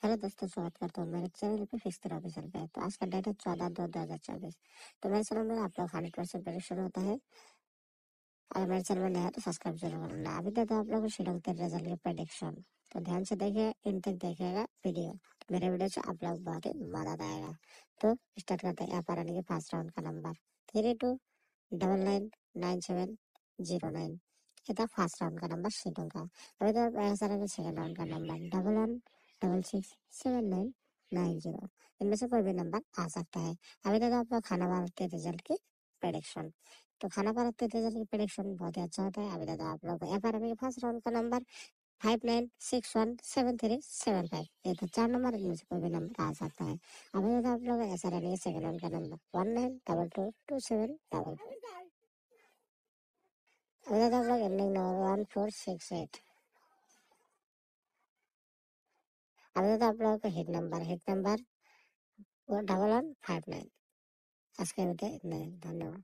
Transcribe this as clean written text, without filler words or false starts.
Hello दोस्तों, स्वागत करता हूँ मेरे चैनल पे फिक्स ऑफिसर पे। तो आज का डेट है 14/2/2024। तो मेरे चैनल में आप लोग 100% प्रेडिक्शन होता है। अगर मेरे चैनल में नया है तो सब्सक्राइब जरूर करना। अभी देता हूँ आप लोगों को श्रीलंका के रिजल्ट की प्रेडिक्शन। तो ध्यान से देखिए, इन तक देखिएगा वीडियो। मेरे वीडियो से आप लोग बहुत ही मदद आएगा। तो स्टार्ट करते हैं। यहाँ पर आने के फर्स्ट राउंड का नंबर 32999709। ये था फर्स्ट राउंड का नंबर श्रीलंका। अभी तो ऐसा रहा सेकंड राउंड का नंबर 11667990। इनमें से कोई भी नंबर आ सकता है। अभी तक आप लोग खाना भारत के रिजल्ट की प्रेडिक्शन। तो खाना भारत के रिजल्ट की प्रेडिक्शन बहुत ही अच्छा होता है। अभी तक आप लोग FRM के फर्स्ट राउंड का नंबर 59617375। ये तो 4 नंबर, इनमें से कोई भी नंबर आ सकता है। अभी तक आप लोग ऐसा रहने सेकंड राउंड का नंबर 19222744। अभी तक आप लोग एंडिंग नंबर 1468। अभी तक आप लोगों को हिट नंबर 1159। आज के वीडियो इतना ही। धन्यवाद।